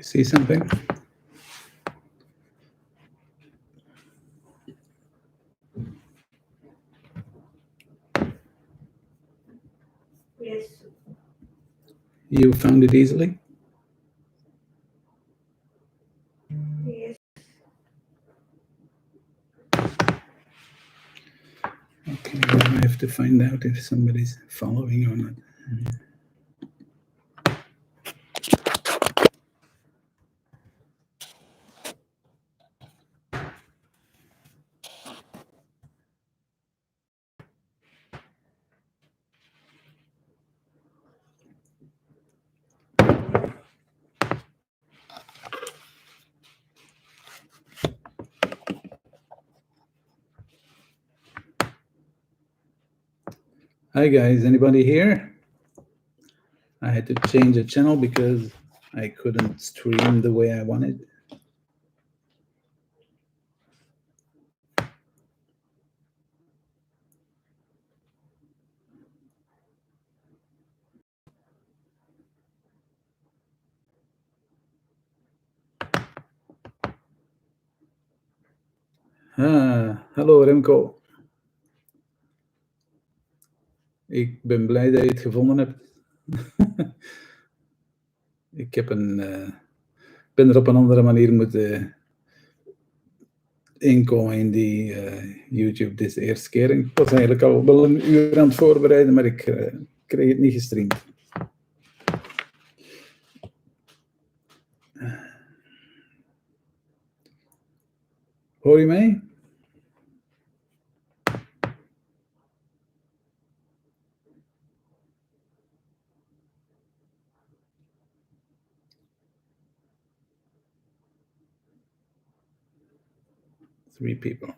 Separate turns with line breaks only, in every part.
see something?
Yes.
You found it easily?
Yes.
Okay, now I have to find out if somebody's following or not. Hi guys, anybody here? I had to change the channel because I couldn't stream the way I wanted. Hallo Remco. Ik ben blij dat je het gevonden hebt. Ik heb ben er op een andere manier moeten inkomen in die YouTube. Dit is de eerste keer. Ik was eigenlijk al wel een uur aan het voorbereiden, maar ik kreeg het niet gestreamd. Hoor je mij? Three people.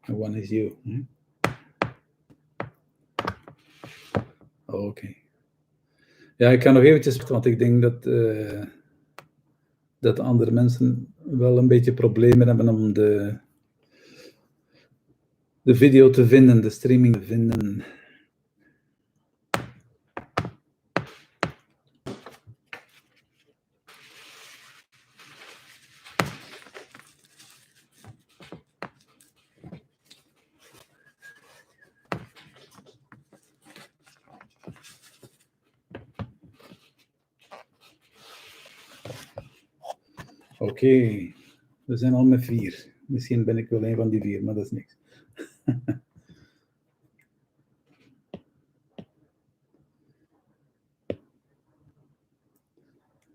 And one is you. Oké. Ja, ik ga nog eventjes, want ik denk dat andere mensen wel een beetje problemen hebben om de video te vinden, de streaming te vinden. Oké, we zijn al met 4. Misschien ben ik wel een van die 4, maar dat is niks.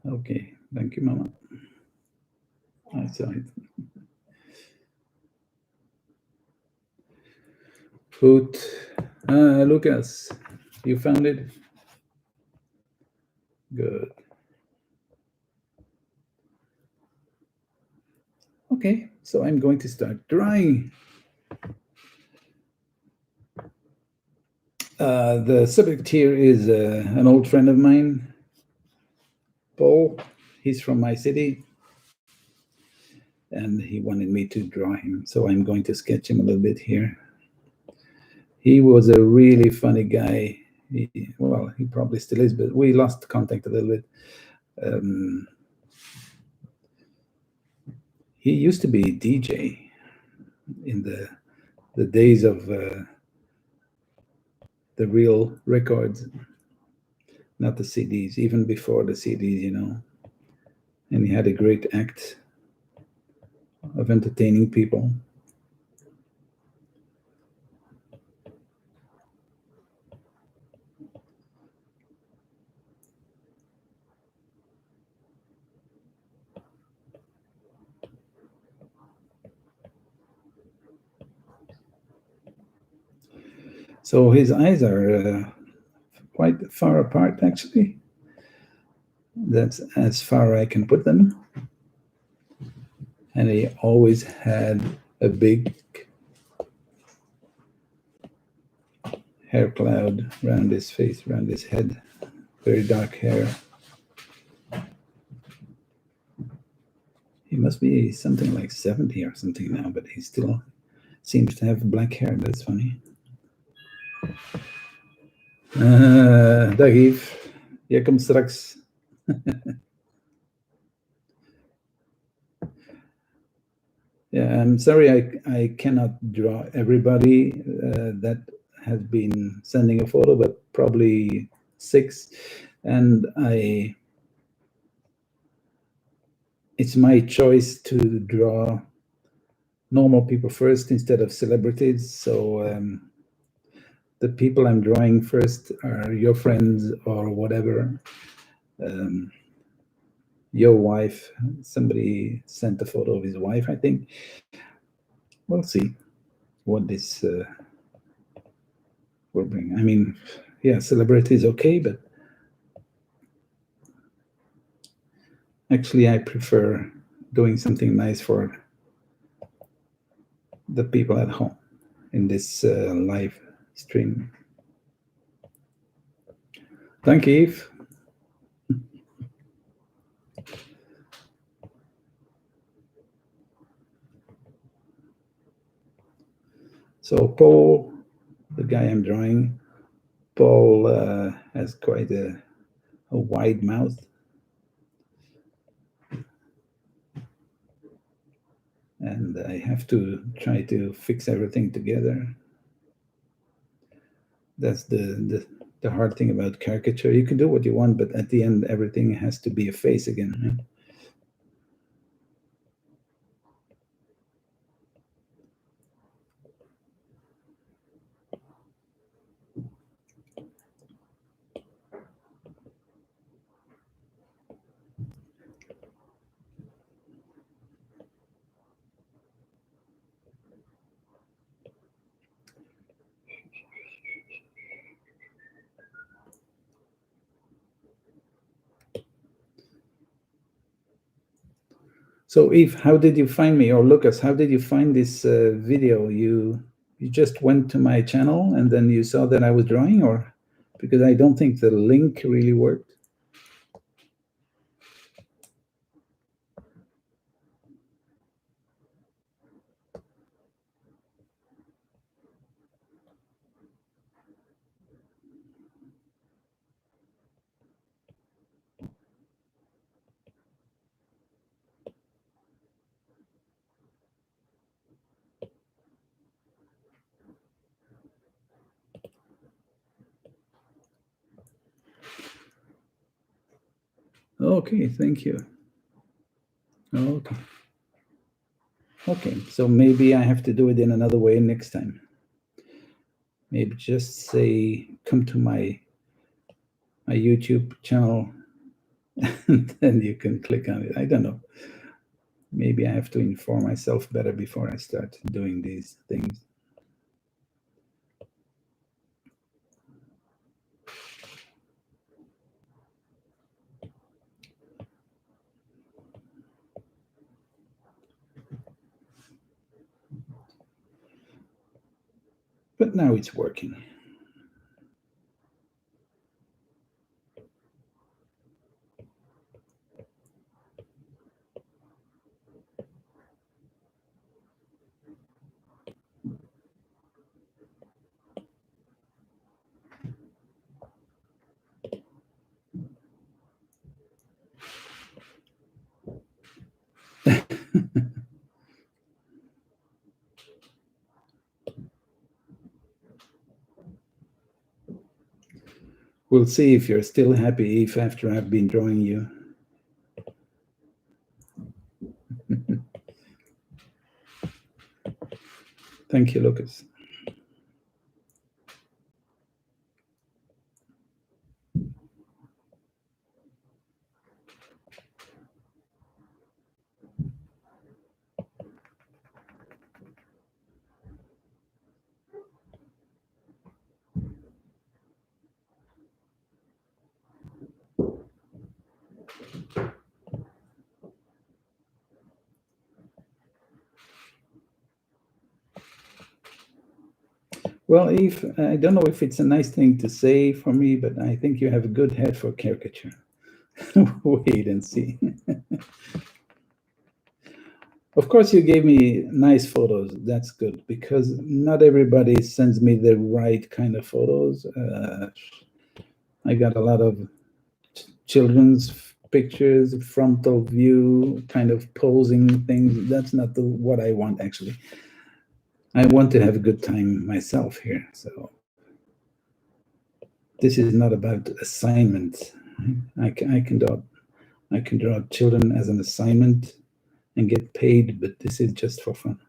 Oké, dank je mama. I saw it. Goed. Lucas, you found it? Good. Okay, so I'm going to start drawing. The subject here is an old friend of mine, Paul. He's from my city, and he wanted me to draw him, so I'm going to sketch him a little bit here. He was a really funny guy. He probably still is, but we lost contact a little bit. He used to be a DJ in the days of the real records, not the CDs, even before the CDs, you know. And he had a great act of entertaining people. So his eyes are quite far apart, actually. That's as far I can put them. And he always had a big hair cloud around his face, around his head, very dark hair. He must be something like 70 or something now, but he still seems to have black hair. That's funny. Dag Yves, jij komt straks. Yeah, I'm sorry I cannot draw everybody that has been sending a photo, but probably 6. And it's my choice to draw normal people first instead of celebrities. So the people I'm drawing first are your friends or whatever. Your wife, somebody sent a photo of his wife, I think. We'll see what this will bring. I mean, yeah, celebrity is okay, but actually I prefer doing something nice for the people at home in this live stream. Thank you, Eve. So Paul, the guy I'm drawing, Paul has quite a wide mouth. And I have to try to fix everything together. That's the hard thing about caricature. You can do what you want, but at the end, everything has to be a face again. Right? So Eve, how did you find me? Or Lucas, how did you find this video? You just went to my channel and then you saw that I was drawing, or because I don't think the link really worked. Okay, thank you. Okay. Okay, so maybe I have to do it in another way next time. Maybe just say, come to my YouTube channel, and then you can click on it. I don't know. Maybe I have to inform myself better before I start doing these things. But now it's working. We'll see if you're still happy if after I've been drawing you. Thank you, Lucas. Well, Eve, I don't know if it's a nice thing to say for me, but I think you have a good head for caricature. Wait and see. Of course, you gave me nice photos. That's good, because not everybody sends me the right kind of photos. I got a lot of children's pictures, frontal view, kind of posing things. That's not what I want, actually. I want to have a good time myself here. So this is not about assignment. I can draw children as an assignment and get paid, but this is just for fun.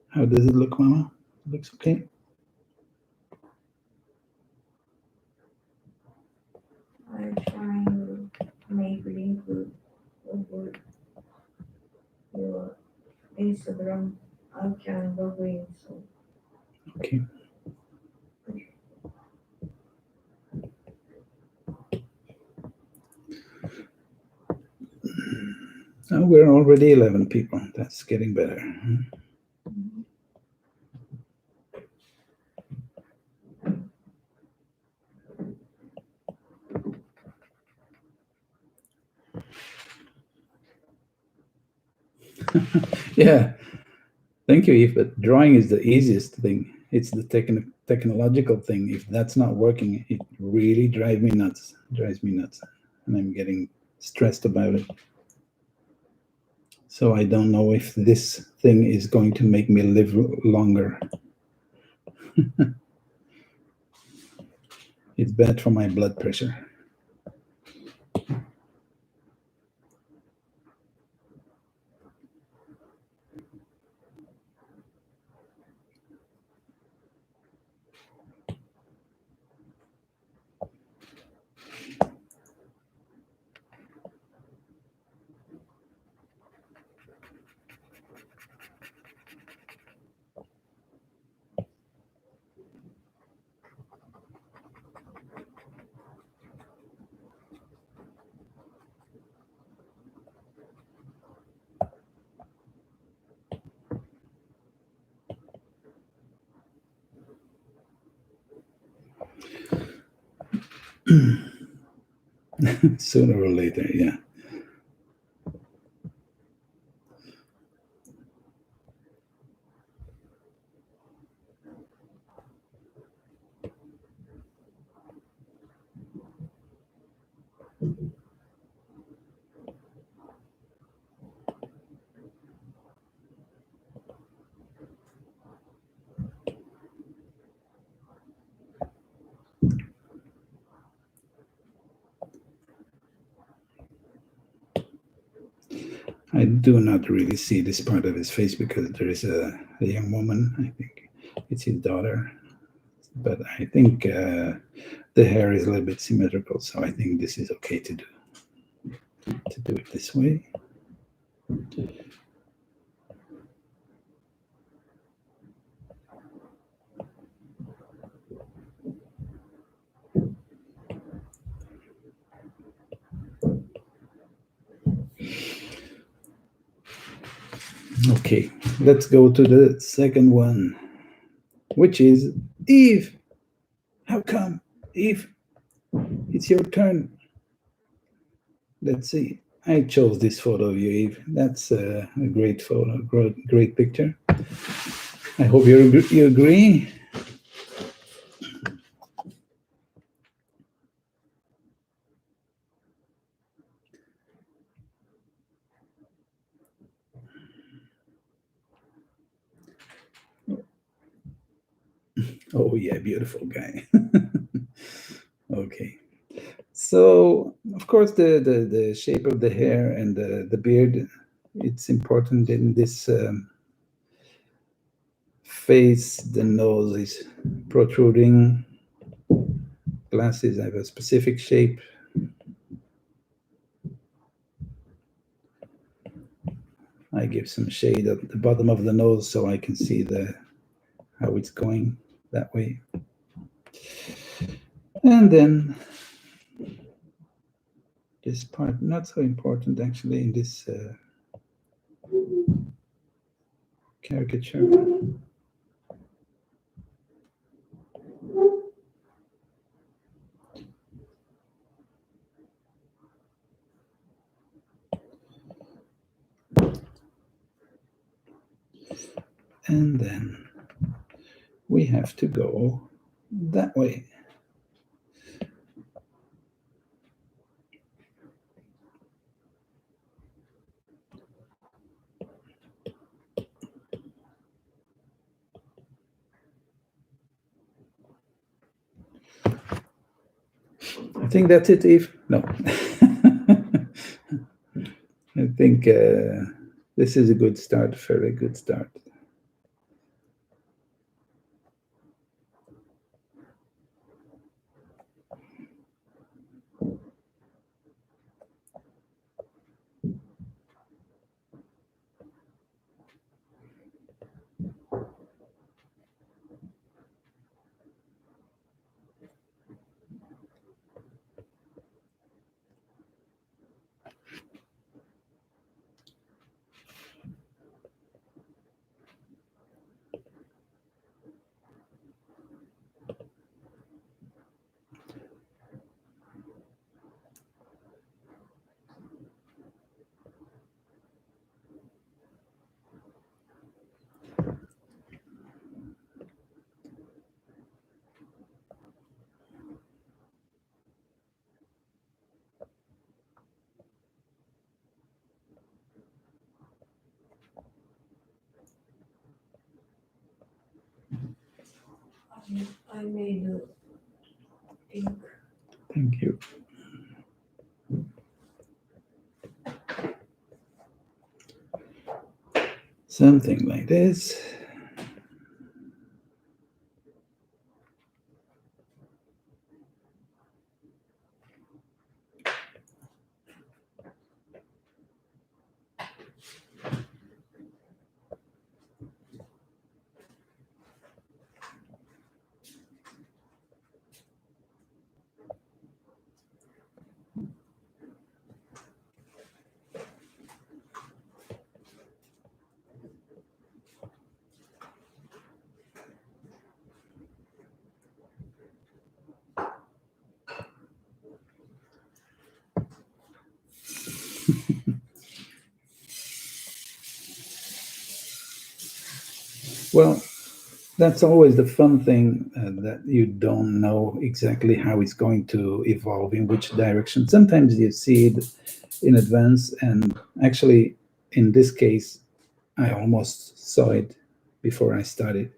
How does it look, Mama? It looks okay.
I'm trying to make link over your Instagram. I can log in, so
Okay. Oh, we're already 11 people. That's getting better. Yeah. Thank you, Eve. But drawing is the easiest thing. It's the technological thing. If that's not working, it really drives me nuts. And I'm getting stressed about it. So I don't know if this thing is going to make me live longer. It's bad for my blood pressure. Sooner or later, yeah. I do not really see this part of his face because there is a young woman. I think it's his daughter. But I think the hair is a little bit symmetrical, so I think this is okay to do it this way. Okay, let's go to the second one, which is Eve. How come? Eve, it's your turn. Let's see. I chose this photo of you, Eve. That's a great photo, great picture. I hope you agree. Oh yeah, beautiful guy. Okay. So of course the shape of the hair and the beard, it's important in this face. The nose is protruding. Glasses have a specific shape. I give some shade at the bottom of the nose so I can see how it's going that way. And then this part, not so important actually in this caricature. And then we have to go that way. I think that's it, Eve. No. I think this is a good start, very good start.
I made a pink.
Thank you. Something like this. Well, that's always the fun thing, that you don't know exactly how it's going to evolve, in which direction. Sometimes you see it in advance, and actually, in this case, I almost saw it before I started.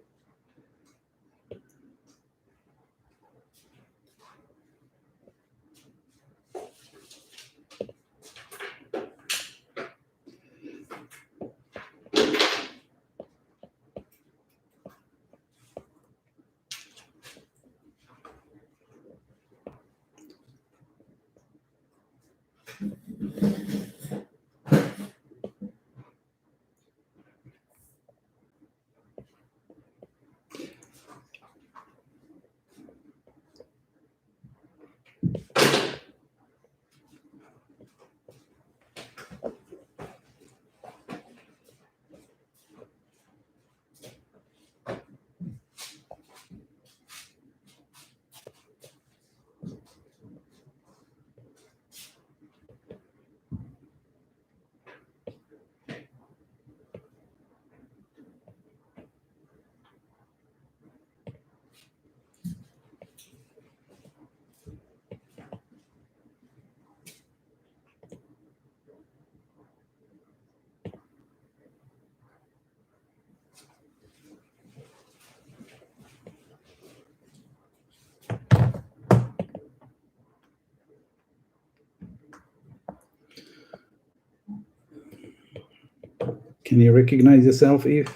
Can you recognize yourself, Eve?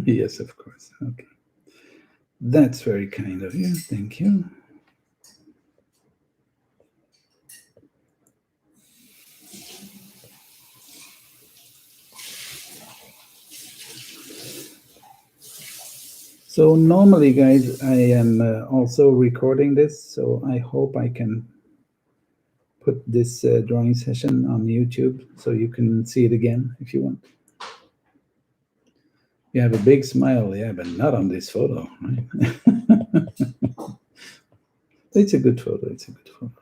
Yes, of course. Okay. That's very kind of you. Thank you. So normally, guys, I am also recording this, so I hope I can put this drawing session on YouTube so you can see it again if you want. You have a big smile, yeah, but not on this photo, right? It's a good photo. It's a good photo.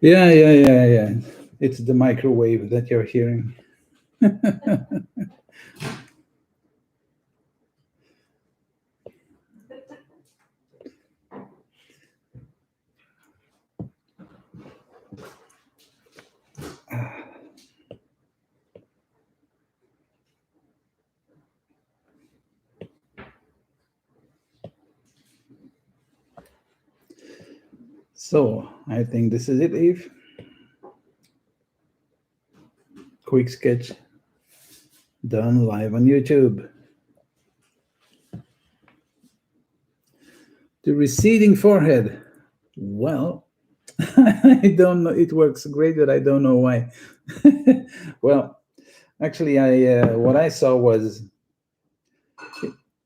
Yeah. It's the microwave that you're hearing. So I think this is it, Eve. Quick sketch done live on YouTube. The receding forehead. Well, I don't know. It works great, but I don't know why. Well, actually, what I saw was,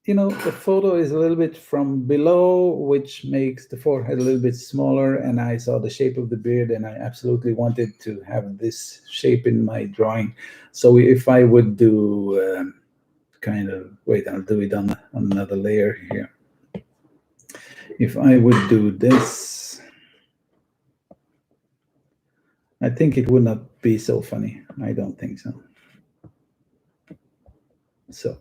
the photo is a little bit from below, which makes the forehead a little bit smaller. And I saw the shape of the beard, and I absolutely wanted to have this shape in my drawing. So if I would do wait, I'll do it on another layer here. If I would do this, I think it would not be so funny. I don't think so. So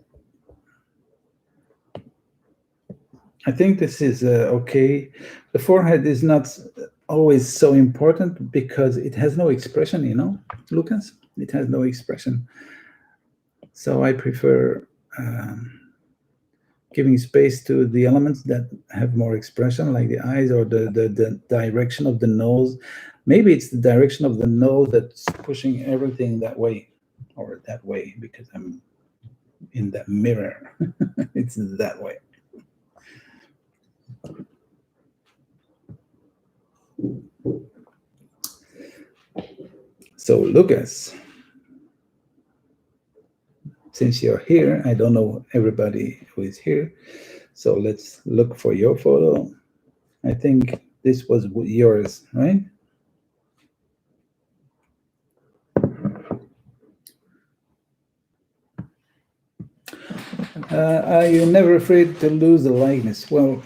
I think this is okay. The forehead is not always so important because it has no expression, Lucas? It has no expression. So I prefer giving space to the elements that have more expression, like the eyes or the direction of the nose. Maybe it's the direction of the nose that's pushing everything that way or that way because I'm in that mirror. It's that way. So Lucas, since you're here, I don't know everybody who is here. So let's look for your photo. I think this was yours, right? Are you never afraid to lose the likeness? Well,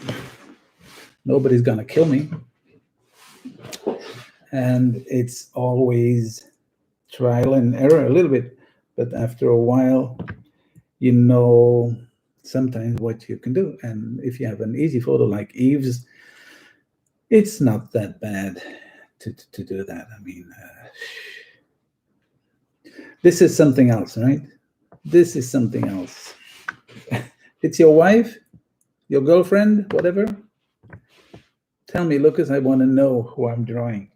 nobody's gonna kill me. And it's always trial and error a little bit. But after a while, you know sometimes what you can do. And if you have an easy photo like Eve's, it's not that bad to do that. I mean, this is something else, right? This is something else. It's your wife, your girlfriend, whatever. Tell me, Lucas, I want to know who I'm drawing.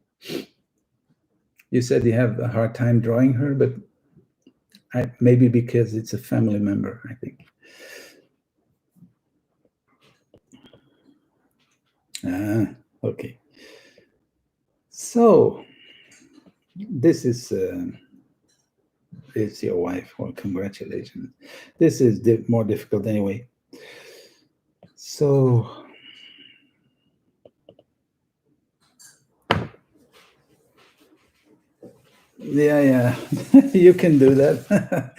You said you have a hard time drawing her, but maybe because it's a family member, I think. Okay. So this is your wife. Well, congratulations. This is more difficult anyway. So yeah, you can do that.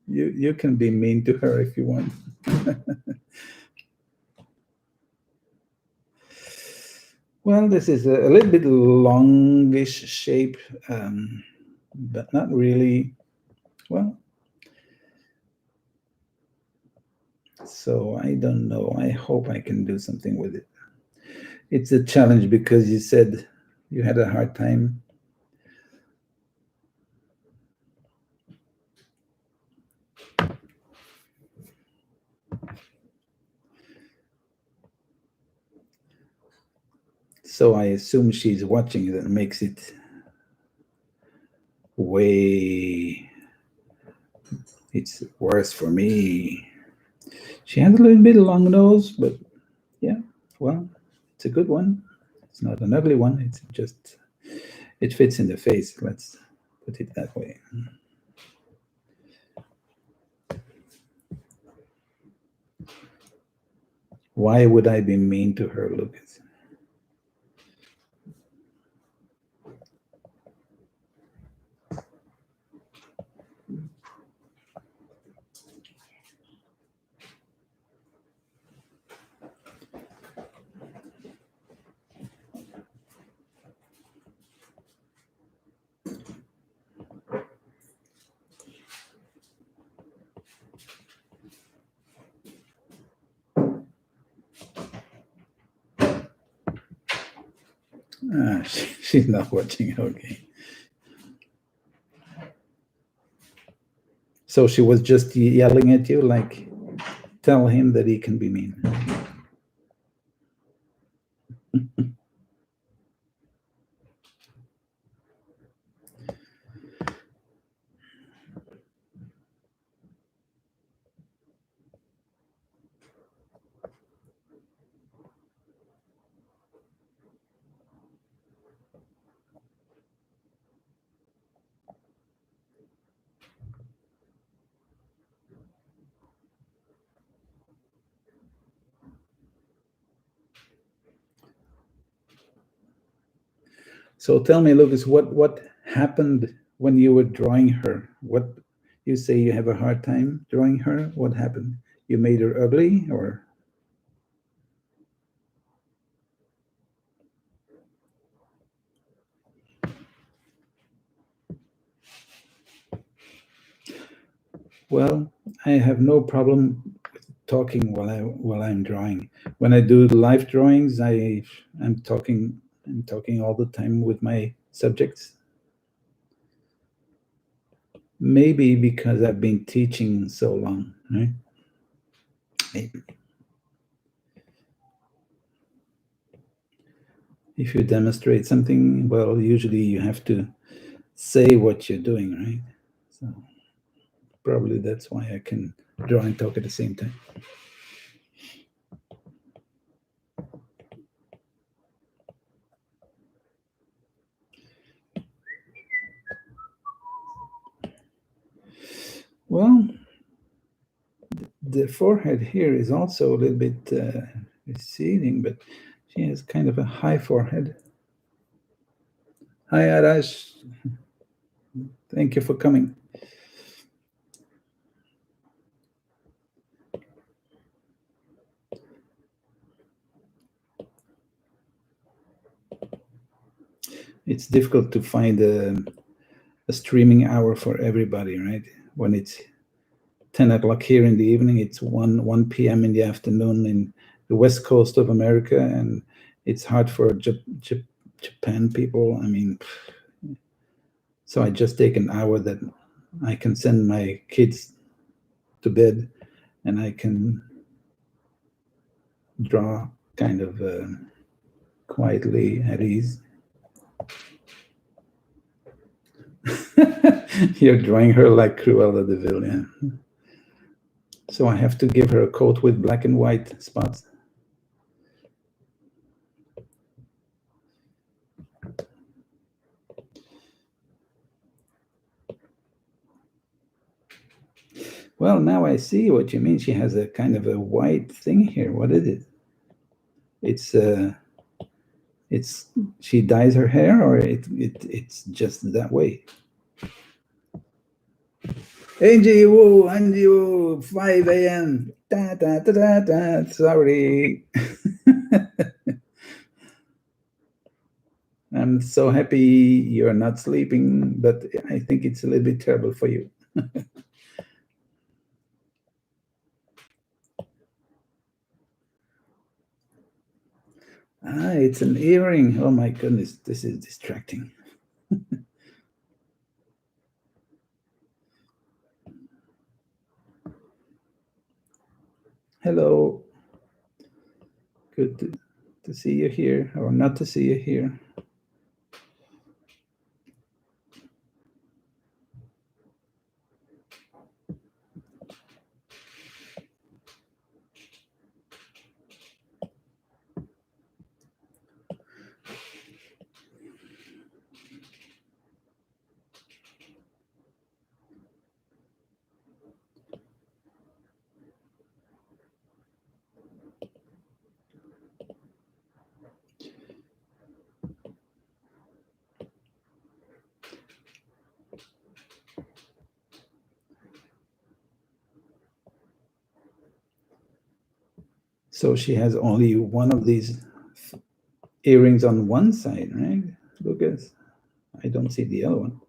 You can be mean to her if you want. Well, this is a little bit longish shape, but not really. Well, so I don't know. I hope I can do something with it. It's a challenge because you said you had a hard time. So I assume she's watching. That makes it way. It's worse for me. She has a little bit long nose, but yeah, well, it's a good one. It's not an ugly one. It's just, it fits in the face. Let's put it that way. Why would I be mean to her, Lucas? She's not watching. Okay. So she was just yelling at you, like, tell him that he can be mean. So tell me, Lucas, what happened when you were drawing her? What you say you have a hard time drawing her? What happened? You made her ugly, or? Well, I have no problem talking while I'm drawing. When I do live drawings, I'm talking all the time with my subjects. Maybe because I've been teaching so long, right? Maybe. If you demonstrate something, well, usually you have to say what you're doing, right? So probably that's why I can draw and talk at the same time. Well, the forehead here is also a little bit receding, but she has kind of a high forehead. Hi, Arash. Thank you for coming. It's difficult to find a streaming hour for everybody, right? When it's 10 o'clock here in the evening, it's 1 p.m. in the afternoon in the west coast of America, and it's hard for Japan people. I mean, so I just take an hour that I can send my kids to bed, and I can draw kind of quietly at ease. You're drawing her like Cruella de Vil, yeah. So I have to give her a coat with black and white spots. Well, now I see what you mean. She has a kind of a white thing here. What is it? It's she dyes her hair, or it's just that way. Angie Woo, 5 a.m. Da, da, da, da, da. Sorry. I'm so happy you're not sleeping, but I think it's a little bit terrible for you. Ah, it's an earring. Oh my goodness, this is distracting. Hello. Good to see you here, or not to see you here. So she has only one of these earrings on one side, right? Lucas, I don't see the other one.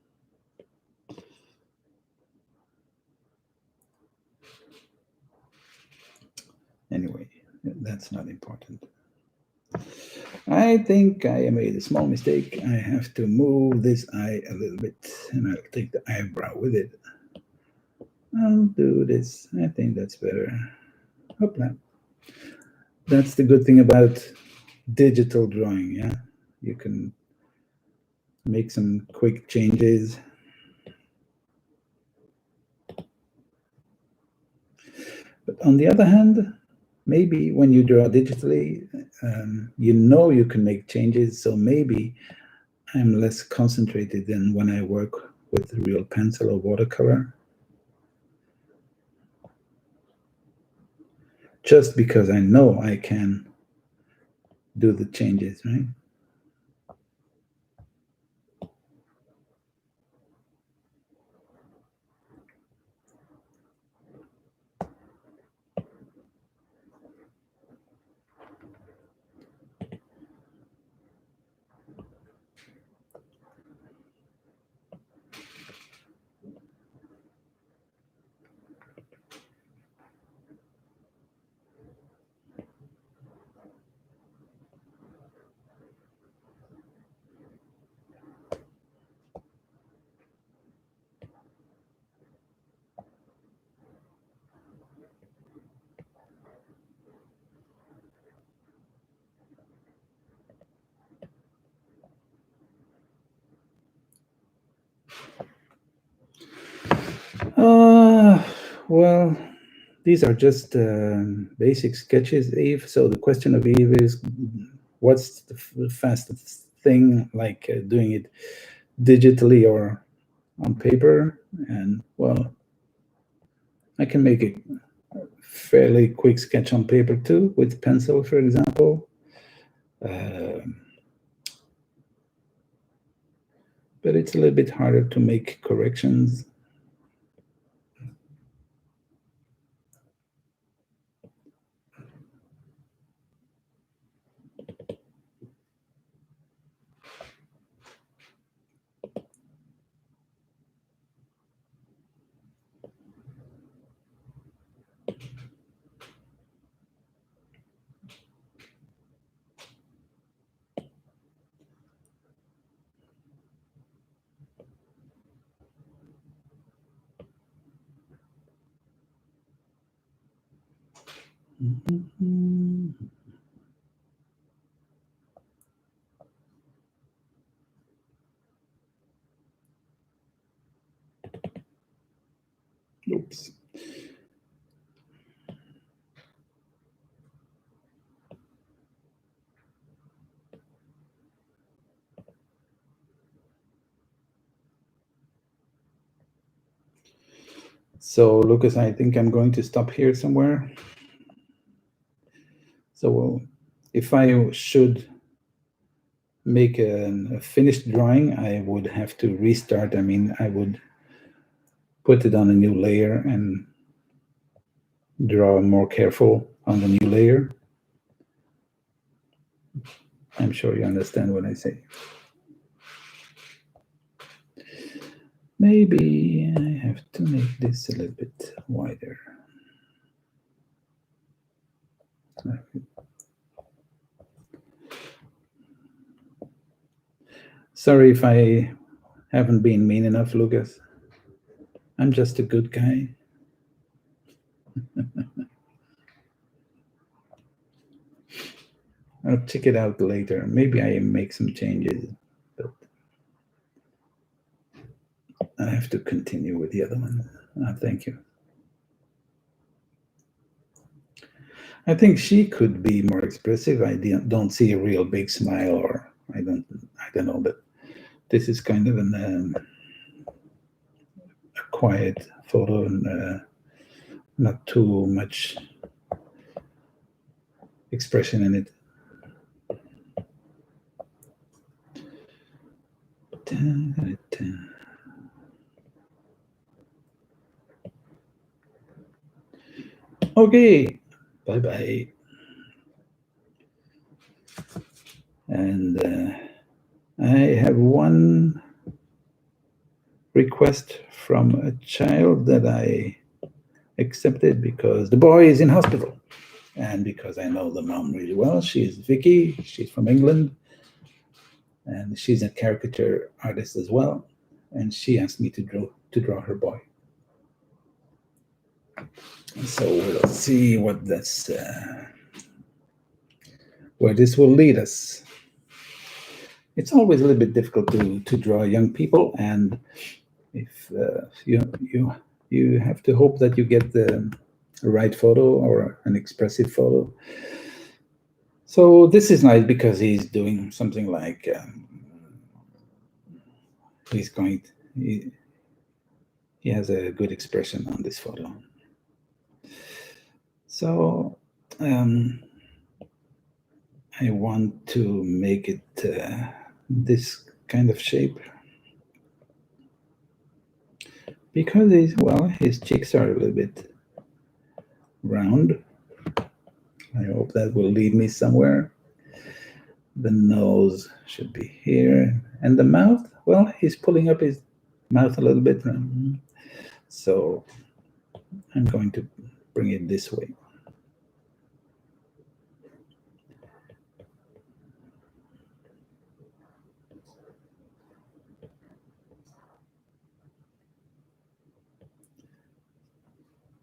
Anyway, that's not important. I think I made a small mistake. I have to move this eye a little bit, and I'll take the eyebrow with it. I'll do this. I think that's better. Hopla. That's the good thing about digital drawing, yeah? You can make some quick changes. But on the other hand, maybe when you draw digitally, you know you can make changes, so maybe I'm less concentrated than when I work with real pencil or watercolor. Just because I know I can do the changes, right? Well, these are just basic sketches, Eve. So the question of Eve is, what's the fastest thing, like doing it digitally or on paper? And well, I can make a fairly quick sketch on paper too, with pencil, for example. But it's a little bit harder to make corrections. Mm-hmm. So Lucas, I think I'm going to stop here somewhere. So if I should make a finished drawing, I would have to restart. I mean, I would put it on a new layer and draw more careful on the new layer. I'm sure you understand what I say. Maybe I have to make this a little bit wider. Sorry if I haven't been mean enough, Lucas. I'm just a good guy. I'll check it out later. Maybe I make some changes, but I have to continue with the other one. Thank you. I think she could be more expressive. I don't see a real big smile, or I don't know, but this is kind of a quiet photo and not too much expression in it. Okay, bye-bye. And I have one request from a child that I accepted because the boy is in hospital, and because I know the mom really well. She's Vicky. She's from England, and she's a caricature artist as well. And she asked me to draw her boy. So we'll see what this where this will lead us. It's always a little bit difficult to draw young people, and if you have to hope that you get the right photo or an expressive photo. So this is nice because he's doing something like he has a good expression on this photo. So I want to make it this kind of shape because his cheeks are a little bit round. I hope that will lead me somewhere. The nose should be here, and the mouth, well, he's pulling up his mouth a little bit, so I'm going to bring it this way.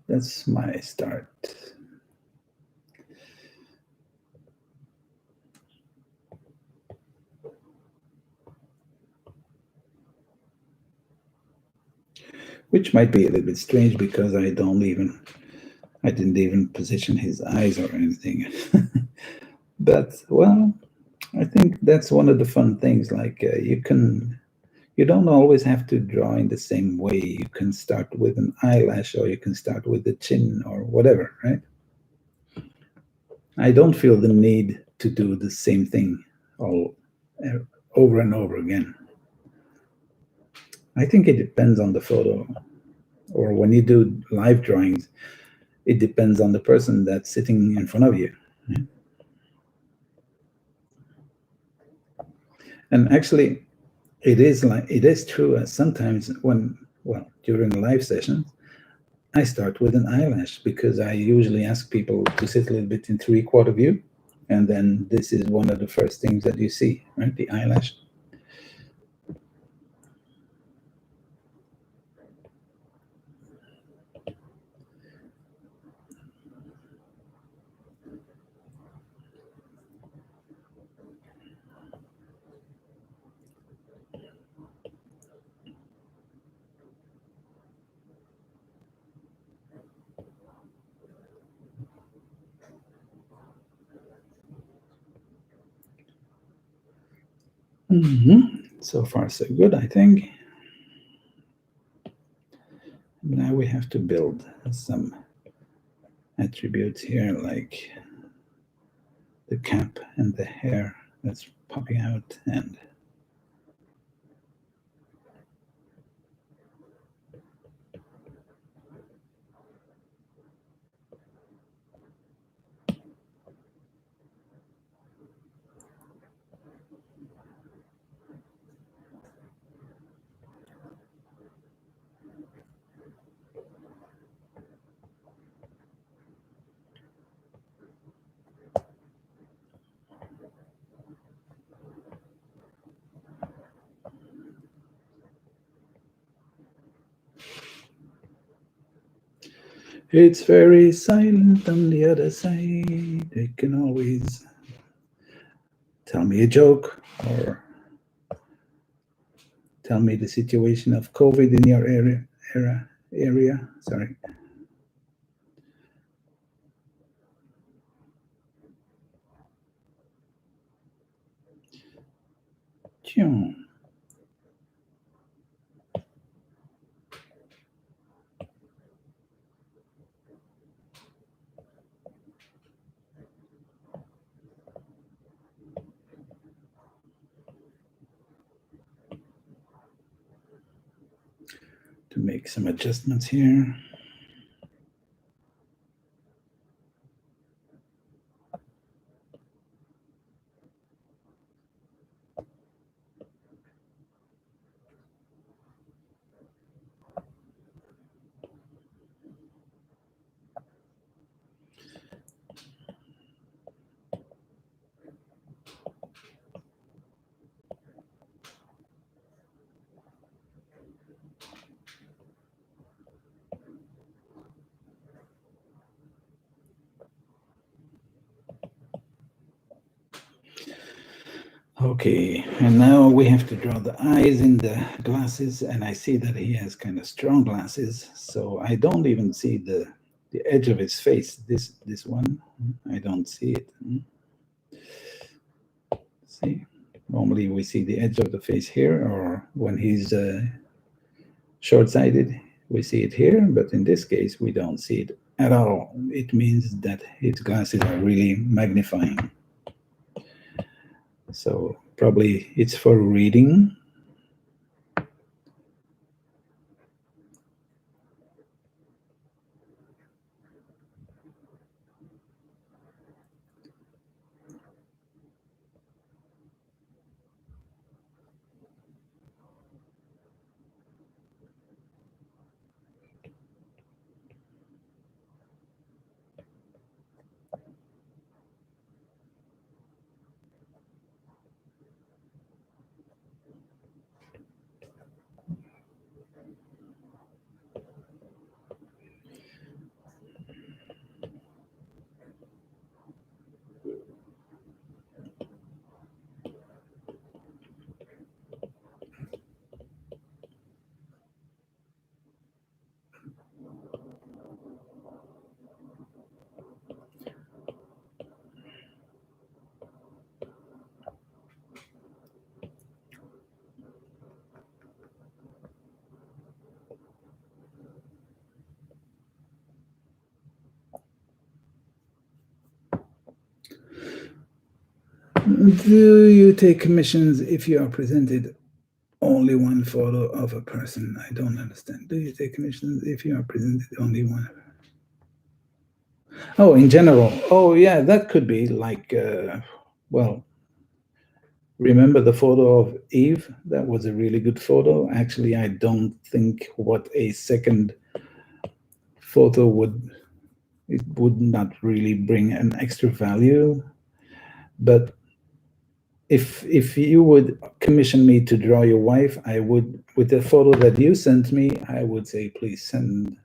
That's my start. Which might be a little bit strange because I didn't even position his eyes or anything. But well, I think that's one of the fun things. Like you don't always have to draw in the same way. You can start with an eyelash, or you can start with the chin, or whatever, right? I don't feel the need to do the same thing all over and over again. I think it depends on the photo, or when you do live drawings, it depends on the person that's sitting in front of you. And actually, it is true. Sometimes during live sessions, I start with an eyelash because I usually ask people to sit a little bit in 3/4 view, and then this is one of the first things that you see, right? The eyelash. So far, so good, I think. Now we have to build some attributes here, like the cap and the hair that's popping out, and it's very silent on the other side. They can always tell me a joke or tell me the situation of COVID in your area. Sorry. Tune. To make some adjustments here. Okay, and now we have to draw the eyes in the glasses, and I see that he has kind of strong glasses, so I don't even see the edge of his face. This one, I don't see it. See, normally we see the edge of the face here, or when he's short-sighted, we see it here, but in this case, we don't see it at all. It means that his glasses are really magnifying. So probably it's for reading. Do you take commissions if you are presented only one photo of a person? I don't understand. Do you take commissions if you are presented only one? Oh, in general. Oh, yeah, that could be like, well, remember the photo of Eve? That was a really good photo. Actually, I don't think what a second photo would not really bring an extra value. But if you would commission me to draw your wife, I would, with the photo that you sent me, I would say, please send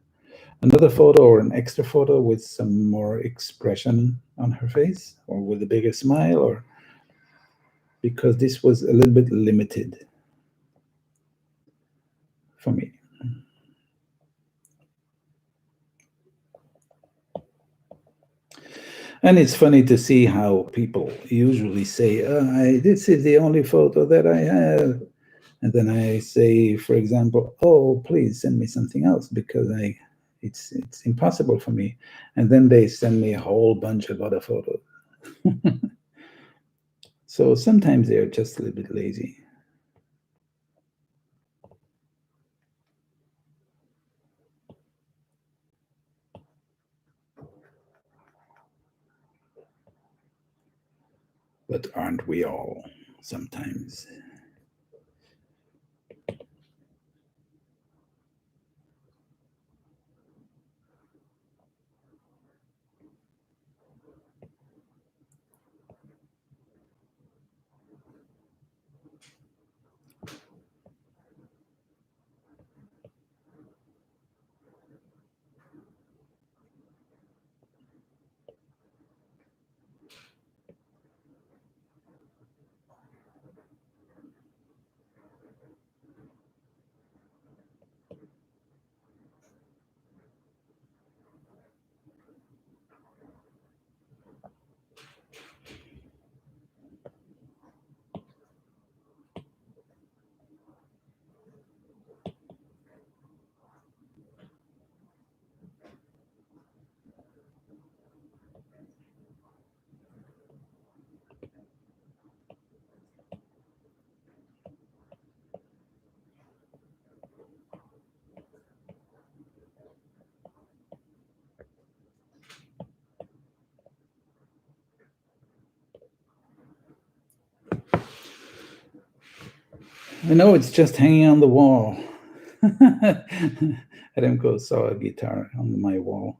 another photo or an extra photo with some more expression on her face, or with a bigger smile, or because this was a little bit limited for me. And it's funny to see how people usually say, this is the only photo that I have. And then I say, for example, oh, please send me something else because I It's impossible for me. And then they send me a whole bunch of other photos. So sometimes they're just a little bit lazy. But aren't we all sometimes? I know it's just hanging on the wall. Remco saw a guitar on my wall.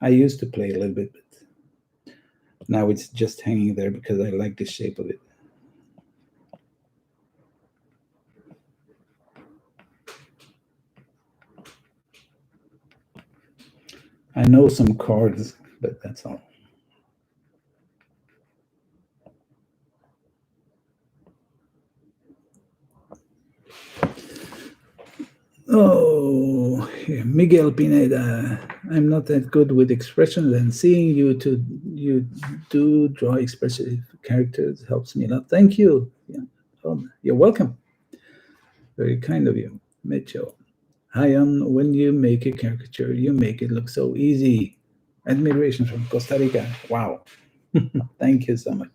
I used to play a little bit, but now it's just hanging there because I like the shape of it. I know some chords, but that's all. Oh, Miguel Pineda. I'm not that good with expressions, and seeing you do draw expressive characters helps me a lot. Thank you. Yeah. Oh, you're welcome. Very kind of you, Mitchell. Hayan, when you make a caricature, you make it look so easy. Admiration from Costa Rica. Wow. Thank you so much.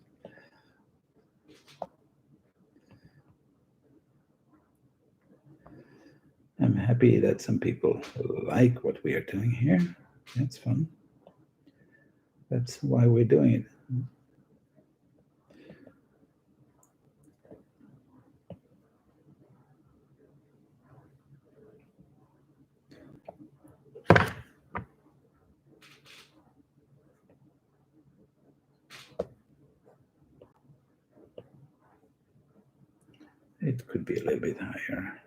I'm happy that some people like what we are doing here. That's fun. That's why we're doing it. It could be a little bit higher.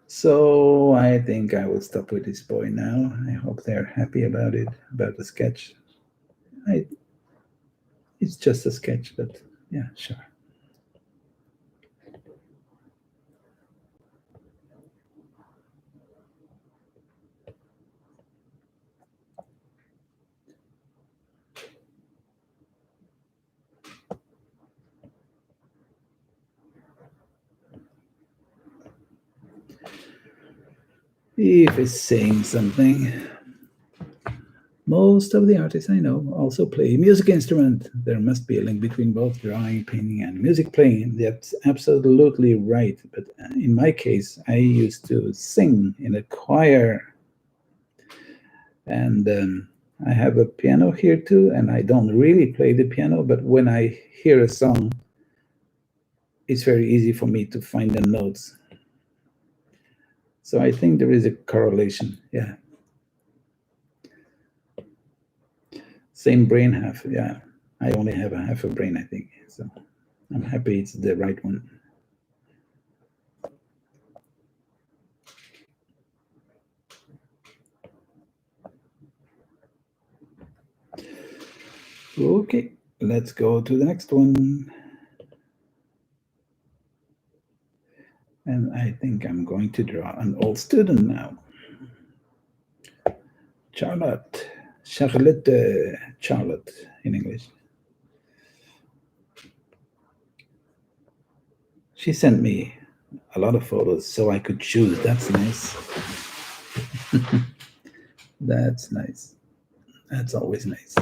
So I think I will stop with this boy now. I hope they're happy about it, about the sketch. It's just a sketch, but yeah, sure. If it's saying something. Most of the artists I know also play music instrument. There must be a link between both drawing, painting, and music playing. That's absolutely right. But in my case, I used to sing in a choir. And I have a piano here too, and I don't really play the piano, but when I hear a song, it's very easy for me to find the notes. So I think there is a correlation. Yeah. Same brain half. Yeah. I only have a half a brain, I think. So I'm happy it's the right one. Okay, let's go to the next one. And I think I'm going to draw an old student now. Charlotte in English. She sent me a lot of photos so I could choose. That's nice. That's nice. That's always nice.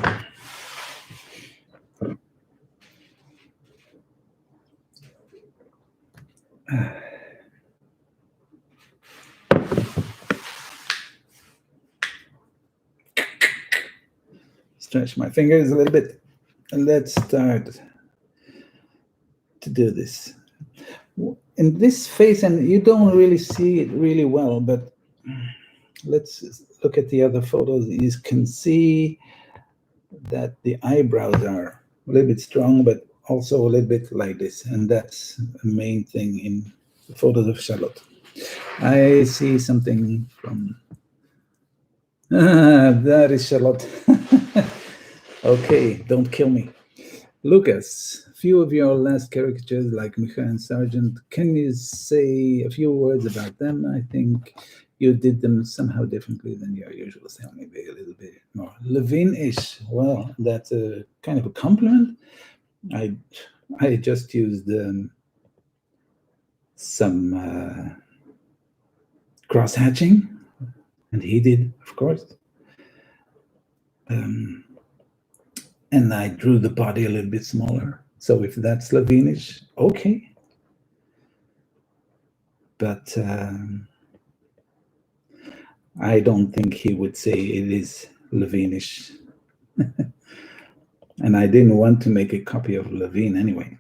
Stretch my fingers a little bit and let's start to do this. In this face, and you don't really see it really well, but let's look at the other photos. You can see that the eyebrows are a little bit strong, but also a little bit like this. And that's the main thing in the photos of Charlotte. I see something from... that is Charlotte. Okay, don't kill me. Lucas, a few of your last caricatures, like Micha and Sargent, can you say a few words about them? I think you did them somehow differently than your usual style, maybe a little bit more Levine-ish. Well, that's a kind of a compliment. I just used some cross-hatching, and he did, of course. And I drew the body a little bit smaller. So if that's Levine-ish, okay. But I don't think he would say it is Levine-ish. And I didn't want to make a copy of Levine anyway.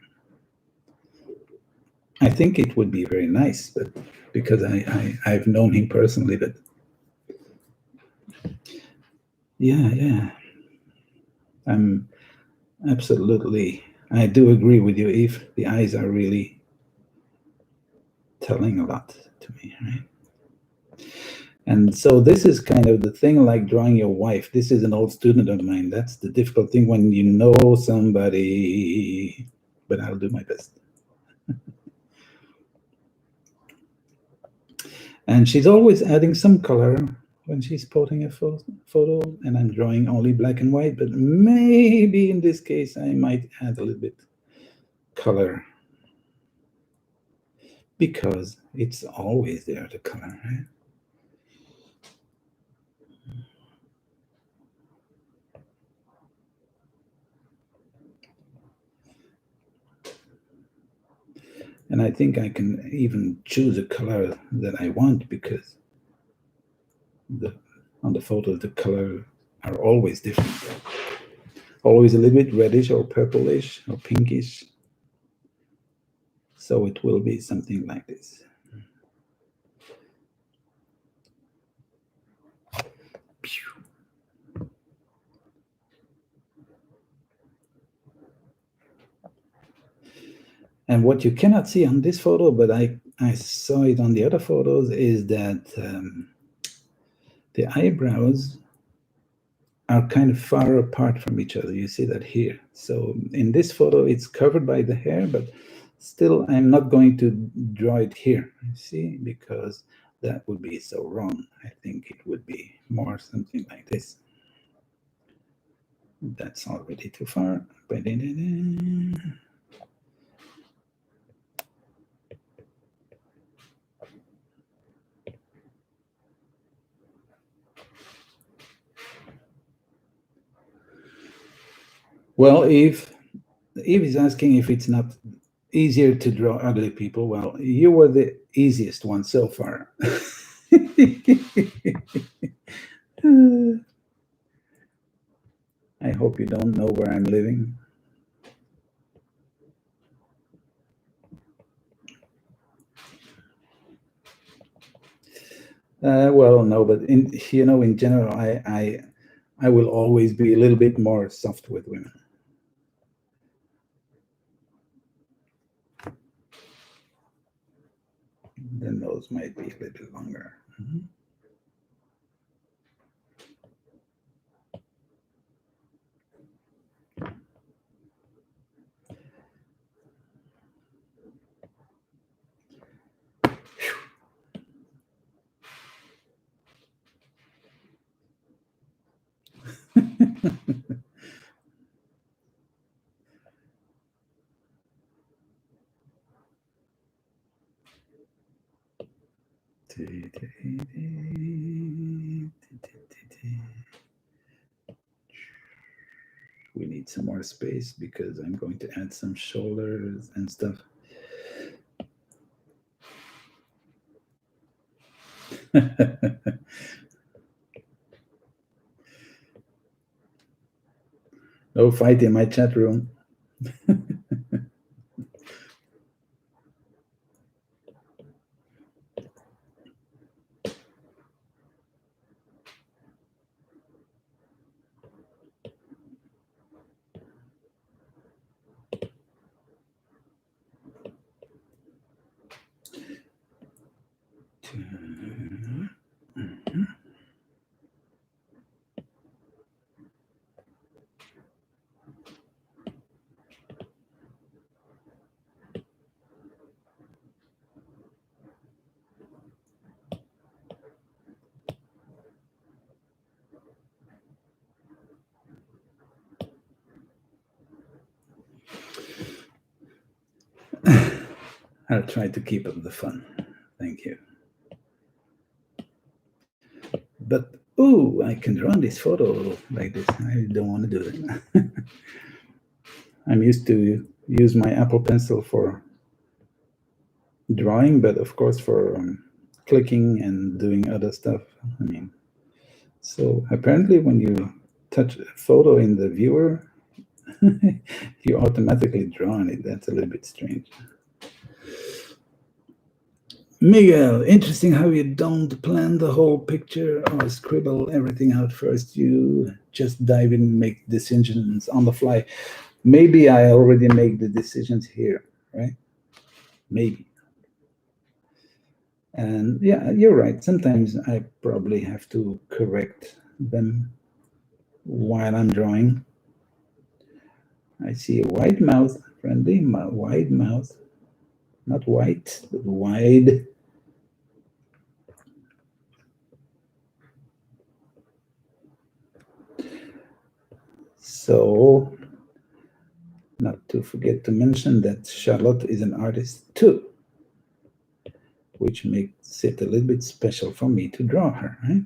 I think it would be very nice, but because I've known him personally, but yeah. I'm absolutely, I do agree with you, Eve. The eyes are really telling a lot to me, right? And so this is kind of the thing like drawing your wife. This is an old student of mine. That's the difficult thing when you know somebody, but I'll do my best. And she's always adding some color when she's posting a photo, and I'm drawing only black and white, but maybe in this case I might add a little bit color because it's always there, the color, right? And I think I can even choose a color that I want because on the photo, the color are always different. Always a little bit reddish or purplish or pinkish. So it will be something like this. And what you cannot see on this photo, but I saw it on the other photos, is that the eyebrows are kind of far apart from each other. You see that here. So in this photo, it's covered by the hair, but still I'm not going to draw it here, you see, because that would be so wrong. I think it would be more something like this. That's already too far. Well, Eve is asking if it's not easier to draw ugly people. Well, you were the easiest one so far. I hope you don't know where I'm living. Well, no, but in general, I will always be a little bit more soft with women. The nose might be a little bit longer. Mm-hmm. We need some more space because I'm going to add some shoulders and stuff. No fight in my chat room. I'll try to keep up the fun. Thank you. But, oh, I can draw this photo like this. I don't want to do it. I'm used to use my Apple Pencil for drawing, but of course for clicking and doing other stuff. I mean, so apparently when you touch a photo in the viewer, you automatically draw on it. That's a little bit strange. Miguel, interesting how you don't plan the whole picture or scribble everything out first. You just dive in and make decisions on the fly. Maybe I already make the decisions here, right? Maybe. And yeah, you're right. Sometimes I probably have to correct them while I'm drawing. I see a wide mouth, friendly, wide mouth. Not white, but wide. So, not to forget to mention that Charlotte is an artist too, which makes it a little bit special for me to draw her, right?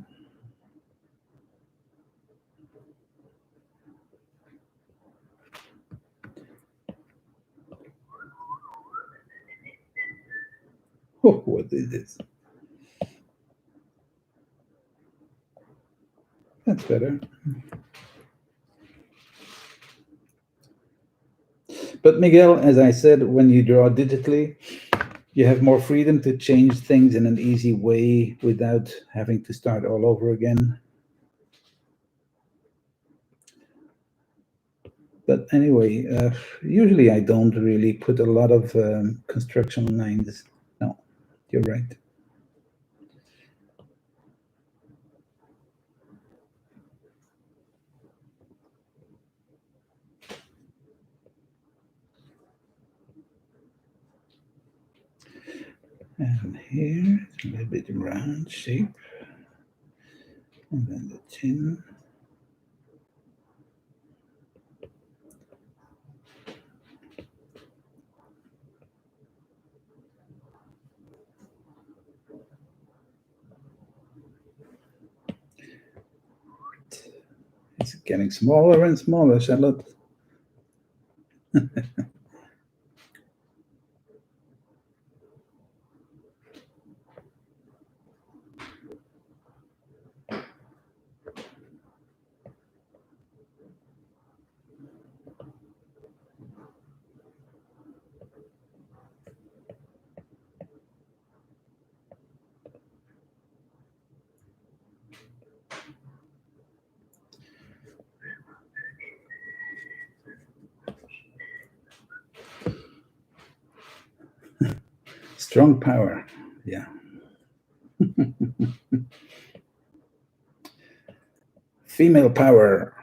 Oh, what is this? That's better. But Miguel, as I said, when you draw digitally, you have more freedom to change things in an easy way without having to start all over again. But anyway, usually I don't really put a lot of construction lines. No, you're right. And here, it's a little bit round shape. And then the chin. It's getting smaller and smaller, Charlotte. Strong power, yeah. Female power.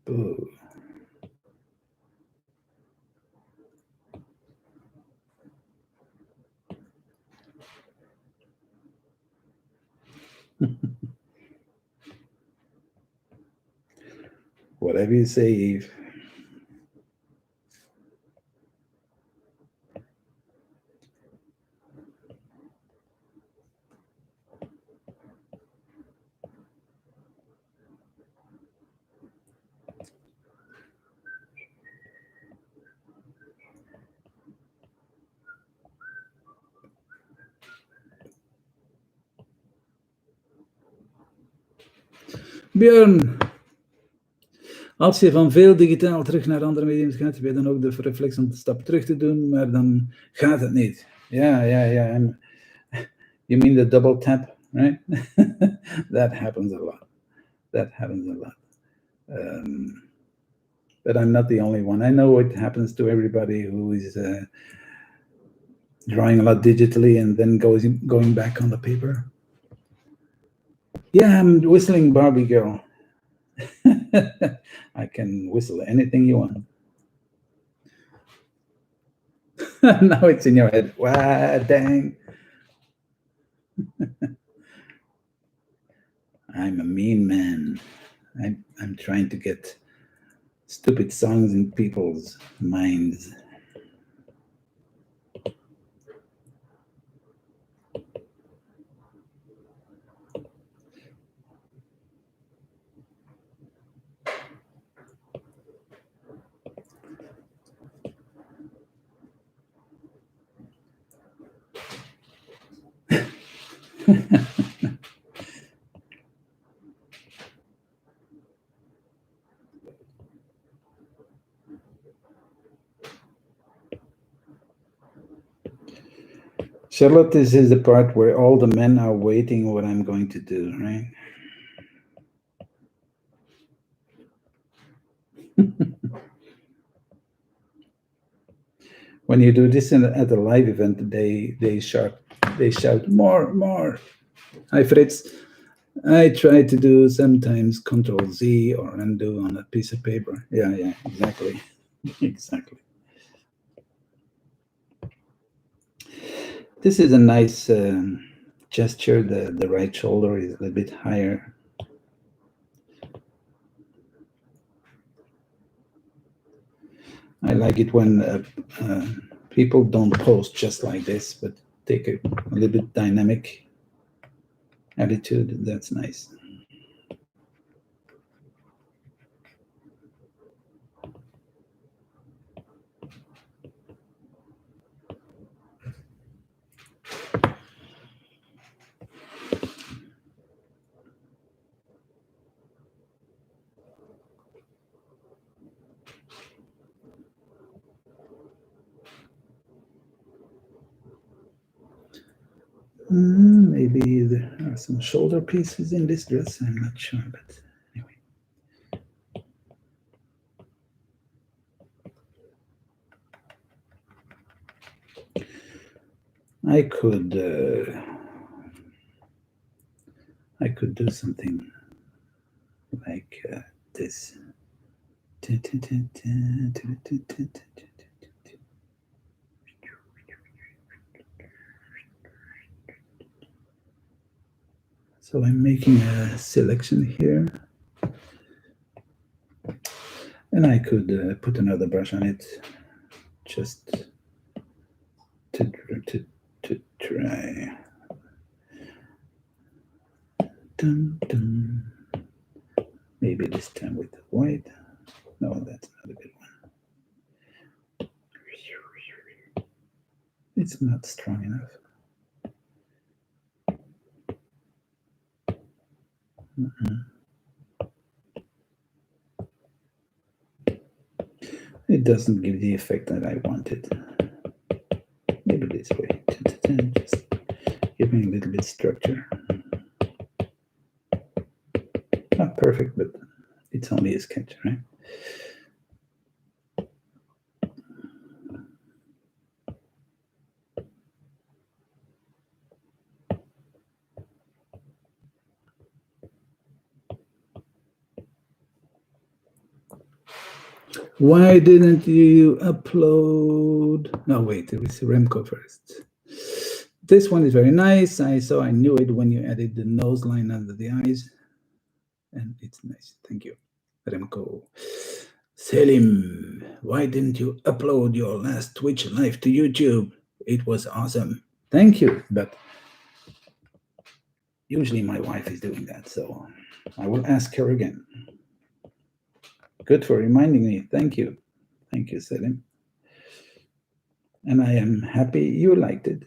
Ooh. Whatever you say, Eve. Björn, als je van veel digitaal terug naar andere mediums gaat, heb je dan ook de reflex om de stap terug te doen, maar dan gaat het niet. Ja. You mean the double tap, right? That happens a lot. But I'm not the only one. I know it happens to everybody who is drawing a lot digitally and then going back on the paper. Yeah, I'm whistling Barbie Girl. I can whistle anything you want. Now it's in your head. Wow, dang. I'm a mean man. I'm trying to get stupid songs in people's minds. Charlotte, this is the part where all the men are waiting what I'm going to do, right? When you do this at a live event, they shout more. Hi Fritz. I try to do sometimes Control Z or undo on a piece of paper. Yeah, exactly. Exactly. This is a nice gesture. The right shoulder is a little bit higher. I like it when people don't pose just like this, but take a little bit dynamic attitude. That's nice. Maybe there are some shoulder pieces in this dress. I'm not sure, but anyway. I could do something like this. So I'm making a selection here. And I could put another brush on it just to try. Dun, dun. Maybe this time with the white. No, that's not a good one. It's not strong enough. It doesn't give the effect that I wanted. Maybe this way. Just giving a little bit structure. Not perfect, but it's only a sketch, right? Why didn't you upload? No, wait, it was Remco first. This one is very nice. I knew it when you added the nose line under the eyes. And it's nice. Thank you. Remco. Selim, why didn't you upload your last Twitch live to YouTube? It was awesome. Thank you. But usually my wife is doing that, so I will ask her again. Good for reminding me. Thank you. Thank you, Selim. And I am happy you liked it.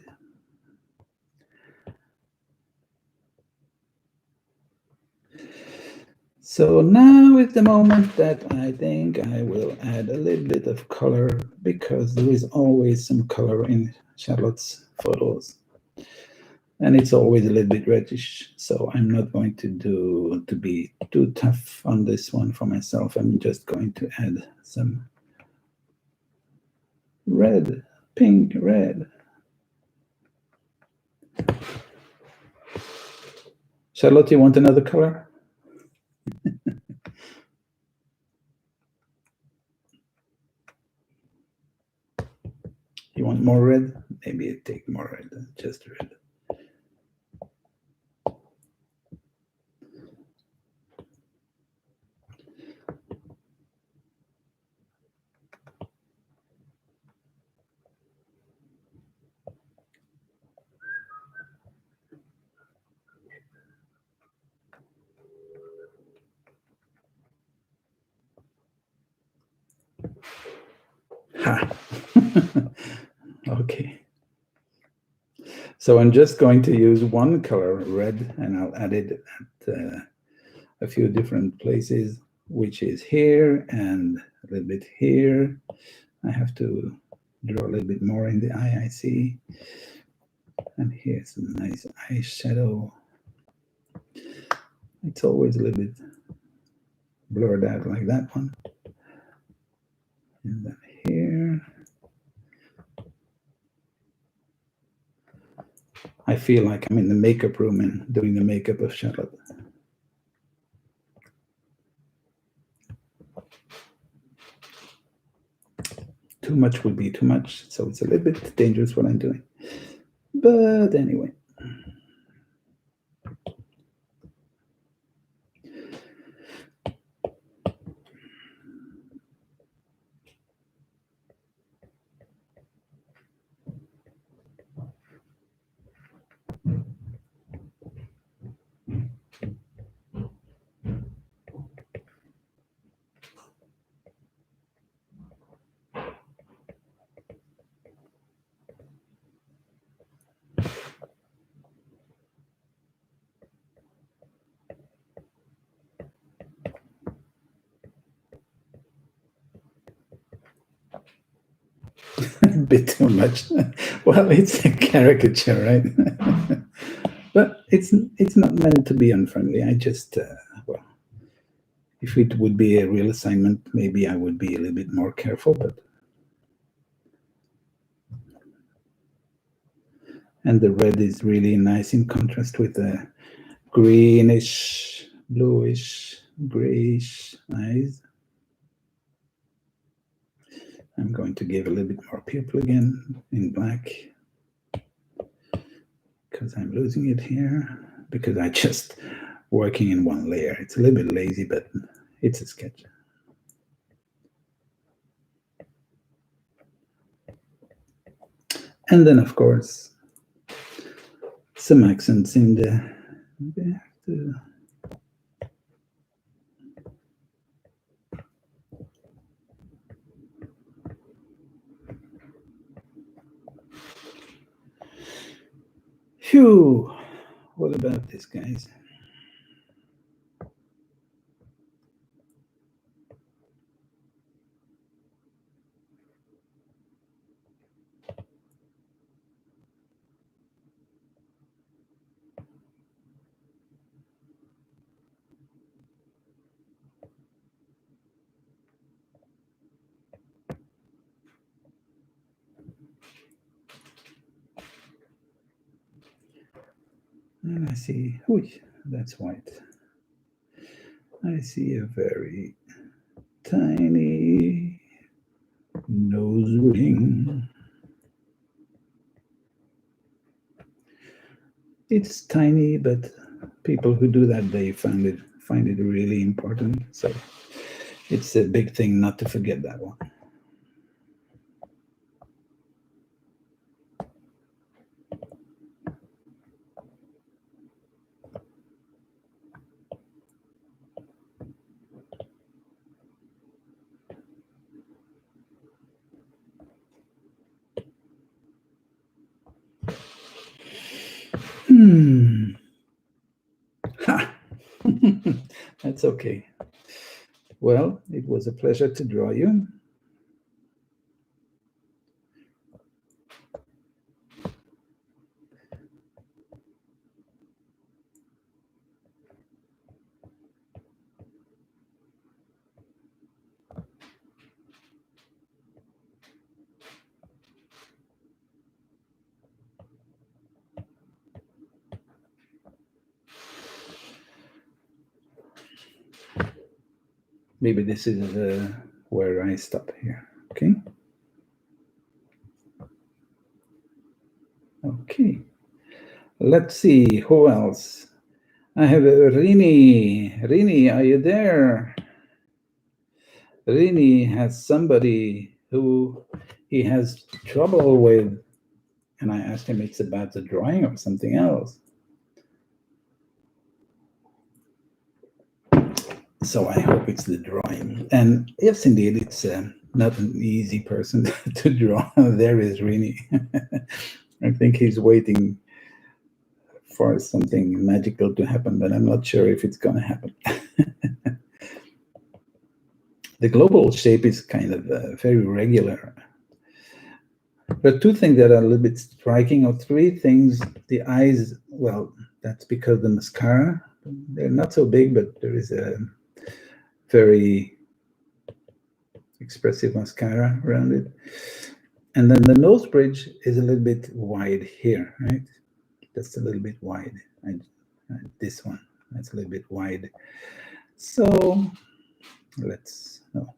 So now is the moment that I think I will add a little bit of color, because there is always some color in Charlotte's photos. And it's always a little bit reddish, so I'm not going to be too tough on this one for myself. I'm just going to add some red, pink, red. Charlotte, you want another color? You want more red? Maybe I take more red, just red. Ha! Okay. So I'm just going to use one color, red, and I'll add it at a few different places, which is here and a little bit here. I have to draw a little bit more in the eye, I see. And here's some nice eyeshadow. It's always a little bit blurred out like that one. And then here. I feel like I'm in the makeup room and doing the makeup of Charlotte. Too much would be too much, so it's a little bit dangerous what I'm doing. But anyway. A bit too much. Well, it's a caricature, right? But it's not meant to be unfriendly. I just, well, if it would be a real assignment, maybe I would be a little bit more careful, but. And the red is really nice in contrast with the greenish, bluish, grayish eyes. I'm going to give a little bit more pupil again in black, because I'm losing it here, because I just working in one layer. It's a little bit lazy, but it's a sketch. And then, of course, some accents in the Phew, what about this, guys? And I see, ooh, that's white. I see a very tiny nose ring. It's tiny, but people who do that, they find it really important. So it's a big thing not to forget that one. Ha! That's okay. Well, it was a pleasure to draw you. Maybe this is where I stop here. Okay. Okay. Let's see who else. I have Rini. Rini, are you there? Rini has somebody who he has trouble with, and I asked him it's about the drawing or something else. So I hope it's the drawing. And yes, indeed, it's not an easy person to draw. There is Rini. I think he's waiting for something magical to happen, but I'm not sure if it's going to happen. The global shape is kind of very regular. There are two things that are a little bit striking, or three things. The eyes, well, that's because the mascara, they're not so big, but there is a very expressive mascara around it. And then the nose bridge is a little bit wide here, right? That's a little bit wide. This one, that's a little bit wide. So let's, no.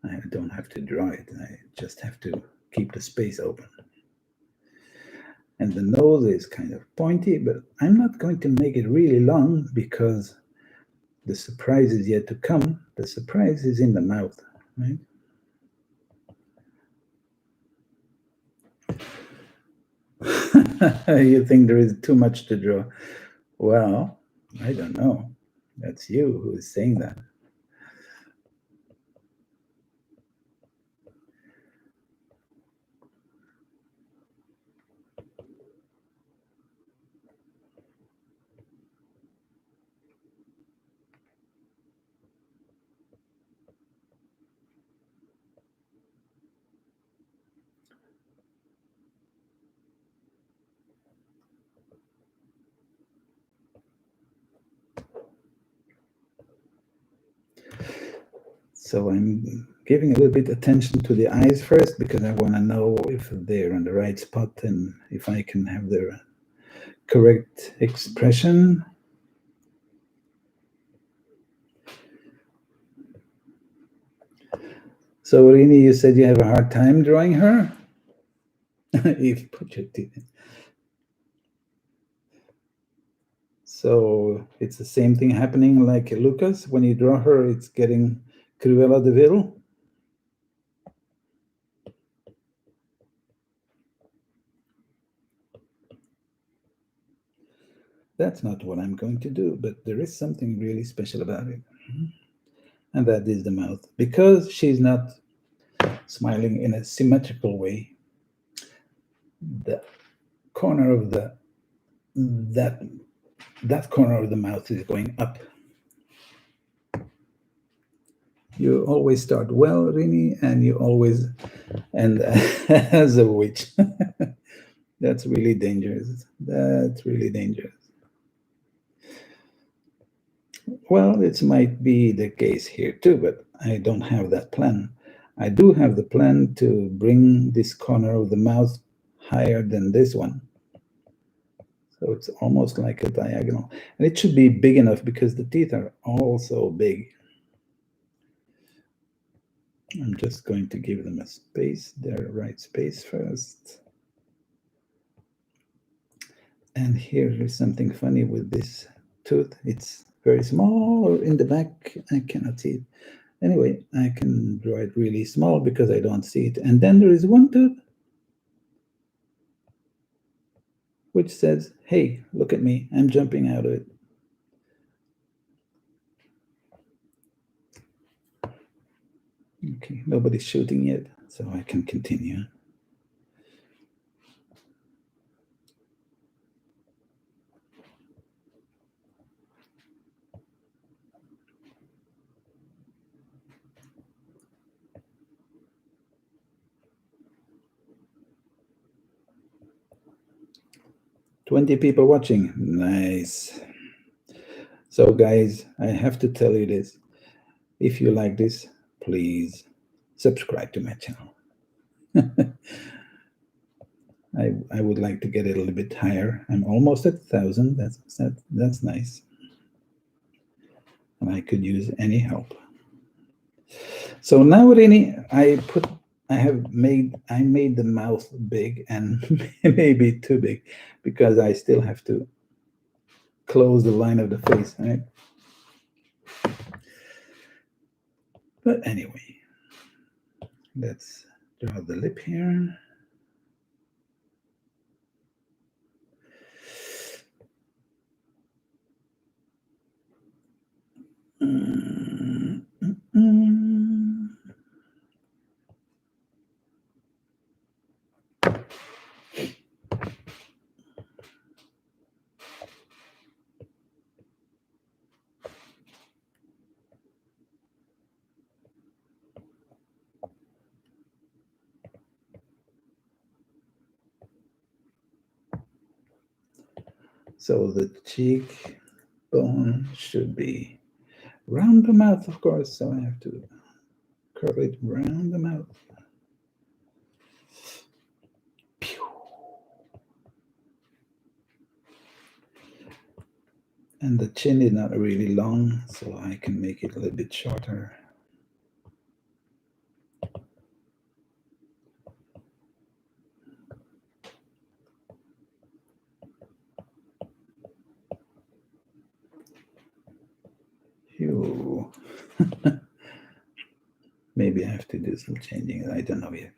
I don't have to draw it. I just have to keep the space open. And the nose is kind of pointy, but I'm not going to make it really long because the surprise is yet to come. The surprise is in the mouth, right? You think there is too much to draw? Well, I don't know. That's you who is saying that. So I'm giving a little bit attention to the eyes first because I want to know if they're on the right spot and if I can have the correct expression. So, Rini, you said you have a hard time drawing her? You've put your teeth in. So it's the same thing happening like Lucas. When you draw her, it's getting Cruella de Vil. That's not what I'm going to do, but there is something really special about it. And that is the mouth. Because she's not smiling in a symmetrical way, the corner of that corner of the mouth is going up. You always start well, Rini, and you always end as a witch. That's really dangerous. That's really dangerous. Well, it might be the case here too, but I don't have that plan. I do have the plan to bring this corner of the mouth higher than this one. So it's almost like a diagonal. And it should be big enough because the teeth are also big. I'm just going to give them a space, their right space first. And here is something funny with this tooth. It's very small in the back. I cannot see it. Anyway, I can draw it really small because I don't see it. And then there is one tooth which says, hey, look at me. I'm jumping out of it. Okay, nobody's shooting yet, so I can continue. "20 people watching. Nice. So, guys, I have to tell you this. If you like this, please subscribe to my channel. I would like to get it a little bit higher. I'm almost at 1,000. That's nice. And I could use any help. So now, Rini, I made the mouth big and maybe too big because I still have to close the line of the face, right? But anyway, let's draw the lip here. So the cheek bone should be round the mouth, of course, so I have to curve it round the mouth. And the chin is not really long, so I can make it a little bit shorter. Phew. Maybe I have to do some changing. I don't know yet.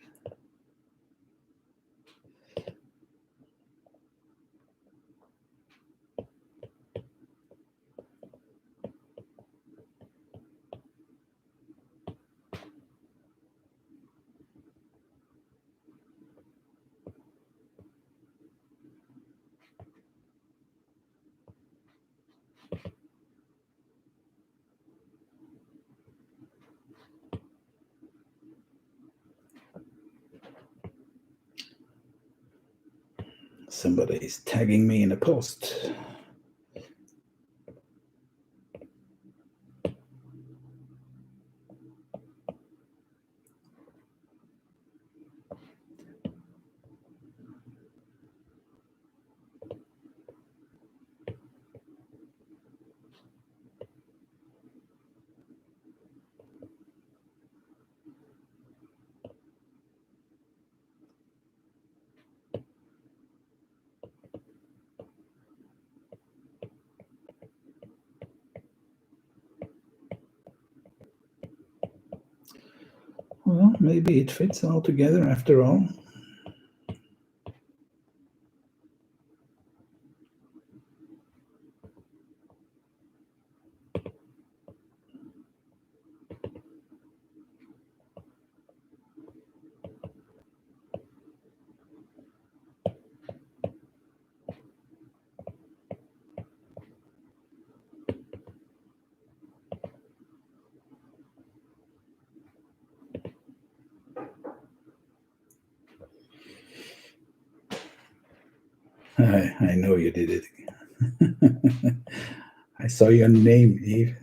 Somebody is tagging me in a post. Well, maybe it fits all together after all. I know you did it. I saw your name, Eve.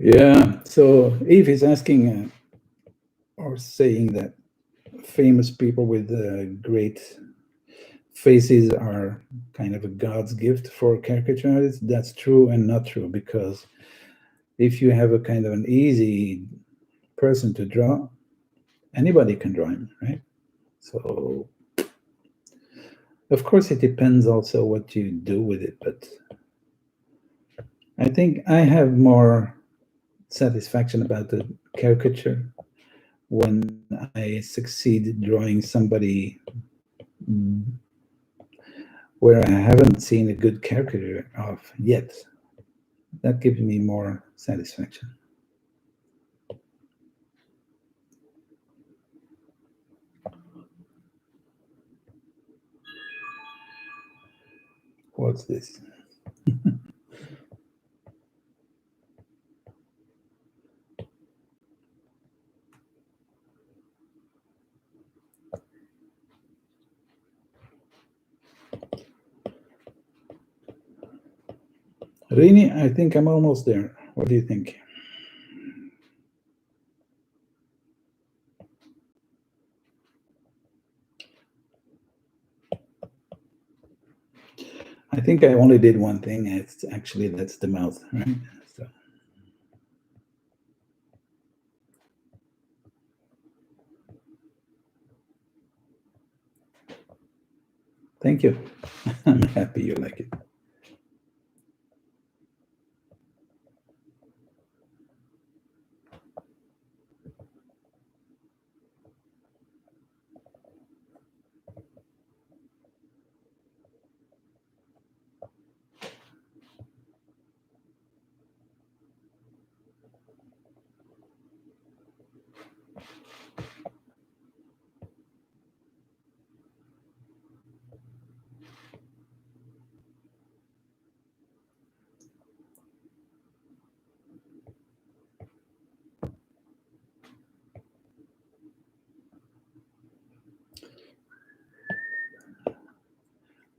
Yeah. So Eve is asking or saying that famous people with great faces are kind of a God's gift for caricature artists. That's true and not true, because if you have a kind of an easy person to draw, anybody can draw him, right? So of course it depends also what you do with it, but I think I have more satisfaction about the caricature when I succeed drawing somebody where I haven't seen a good caricature of yet. That gives me more satisfaction. What's this? Rini, I think I'm almost there. What do you think? I think I only did one thing. It's actually, that's the mouth, right? So. Thank you. I'm happy you like it.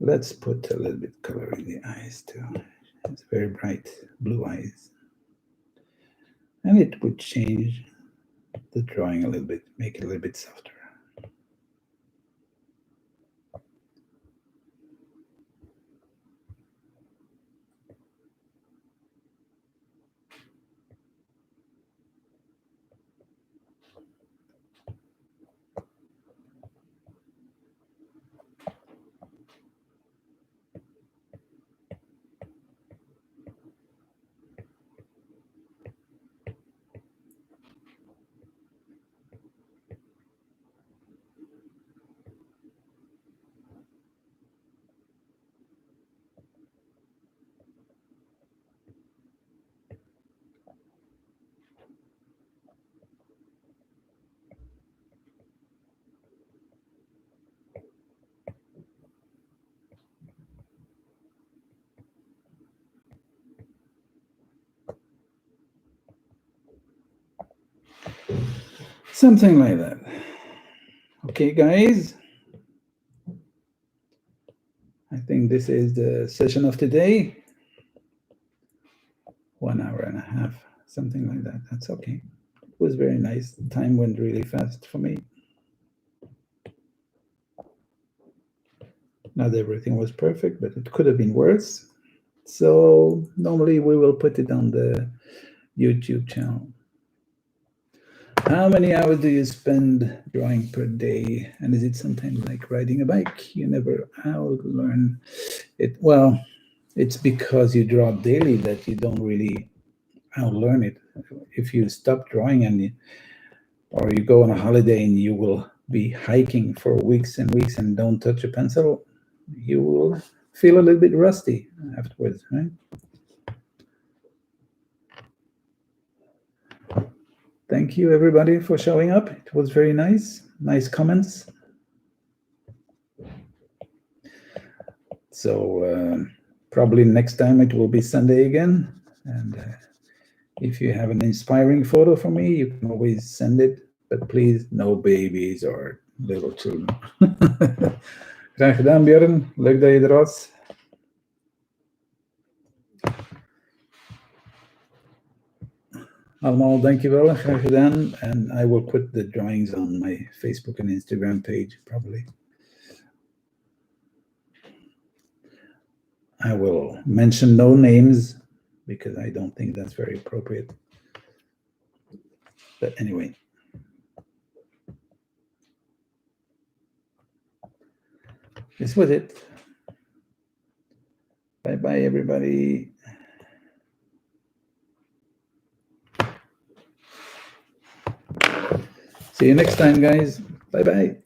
Let's put a little bit color in the eyes too. It's very bright blue eyes. And it would change the drawing a little bit, make it a little bit softer. Something like that. Okay, guys. I think this is the session of today. 1 hour and a half, something like that. That's okay. It was very nice. Time went really fast for me. Not everything was perfect, but it could have been worse. So normally we will put it on the YouTube channel. How many hours do you spend drawing per day? And is it sometimes like riding a bike? You never outlearn it. Well, it's because you draw daily that you don't really outlearn it. If you stop drawing or you go on a holiday and you will be hiking for weeks and weeks and don't touch a pencil, you will feel a little bit rusty afterwards, right? Thank you, everybody, for showing up. It was very nice. Nice comments. So probably next time it will be Sunday again. And if you have an inspiring photo for me, you can always send it. But please, no babies or little children. Graag gedaan, Björn. Leuk dat je er was. Allemaal, dankjewel. Graag gedaan. And I will put the drawings on my Facebook and Instagram page, probably. I will mention no names because I don't think that's very appropriate. But anyway. This was it. Bye-bye, everybody. See you next time, guys. Bye-bye.